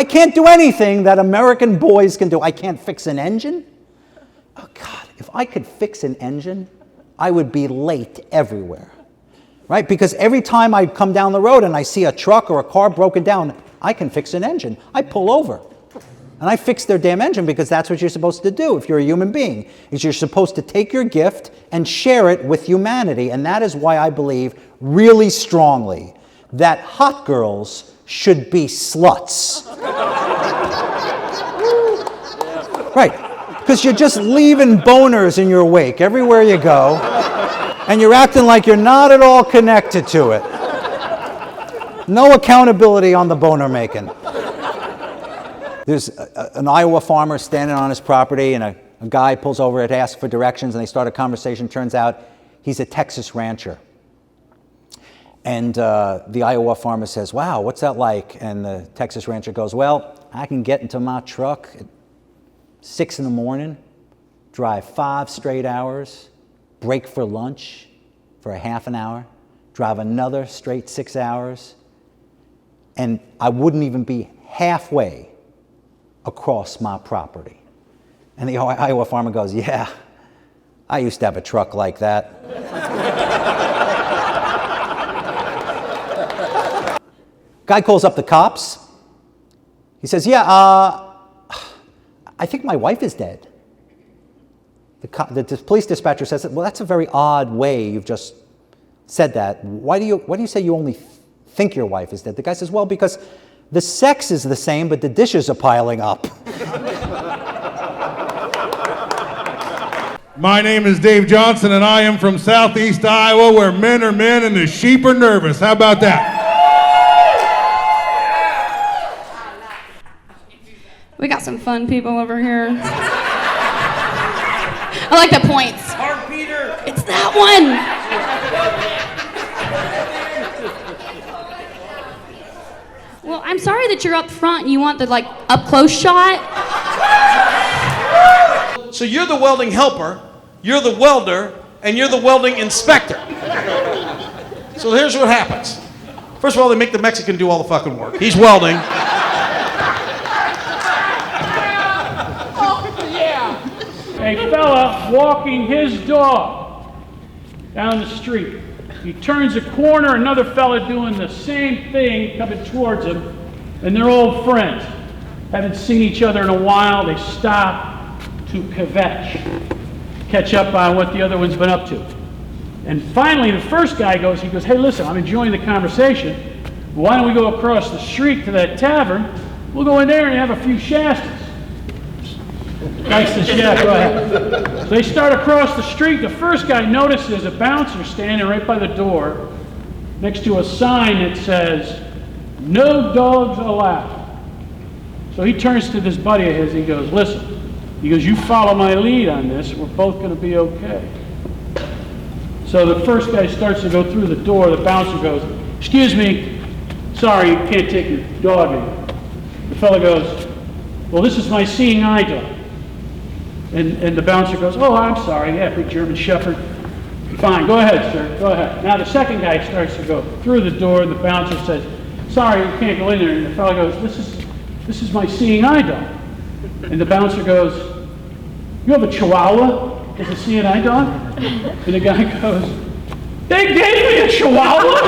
I can't do anything that American boys can do. I can't fix an engine. Oh, God, if I could fix an engine, I would be late everywhere, right? Because every time I come down the road and I see a truck or a car broken down, I can fix an engine. I pull over and I fix their damn engine, because that's what you're supposed to do if you're a human being, is you're supposed to take your gift and share it with humanity. And that is why I believe really strongly that hot girls should be sluts. Right. Because you're just leaving boners in your wake everywhere you go, and you're acting like you're not at all connected to it. No accountability on the boner making. There's an Iowa farmer standing on his property, and a guy pulls over to ask for directions, and they start a conversation. Turns out he's a Texas rancher. And the Iowa farmer says, "Wow, what's that like?" And the Texas rancher goes, "Well, I can get into my truck at 6 in the morning, drive 5 straight hours, break for lunch for a half an hour, drive another straight 6 hours, and I wouldn't even be halfway across my property." And the Iowa farmer goes, "Yeah, I used to have a truck like that." Guy calls up the cops. He says, "Yeah, I think my wife is dead." The police dispatcher says, "Well, that's a very odd way you've just said that. Why do you say you only think your wife is dead?" The guy says, "Well, because the sex is the same, but the dishes are piling up." My name is Dave Johnson, and I am from southeast Iowa, where men are men and the sheep are nervous. How about that? We got some fun people over here. I like the points. Peter. It's that one. Well, I'm sorry that you're up front and you want the up close shot. So you're the welding helper, you're the welder, and you're the welding inspector. So here's what happens. First of all, they make the Mexican do all the fucking work. He's welding. A fella walking his dog down the street. He turns a corner, another fella doing the same thing coming towards him, and they're old friends. Haven't seen each other in a while. They stop to kvetch, catch up on what the other one's been up to. And finally, the first guy goes, "Hey, listen, I'm enjoying the conversation. Why don't we go across the street to that tavern? We'll go in there and have a few Shastas." Guy says, "Yeah, go ahead." So they start across the street. The first guy notices a bouncer standing right by the door next to a sign that says, "No dogs allowed." So he turns to this buddy of his and he goes, "Listen," he goes, "you follow my lead on this, we're both going to be okay." So the first guy starts to go through the door. The bouncer goes, "Excuse me, sorry, you can't take your dog in." The fellow goes, "Well, this is my seeing eye dog." And the bouncer goes, "Oh, I'm sorry, yeah, big German Shepherd." "Fine, go ahead, sir, go ahead." Now the second guy starts to go through the door. The bouncer says, "Sorry, you can't go in there." And the fellow goes, This is my seeing eye dog." And the bouncer goes, "You have a Chihuahua as a seeing eye dog?" And the guy goes, "They gave me a Chihuahua?"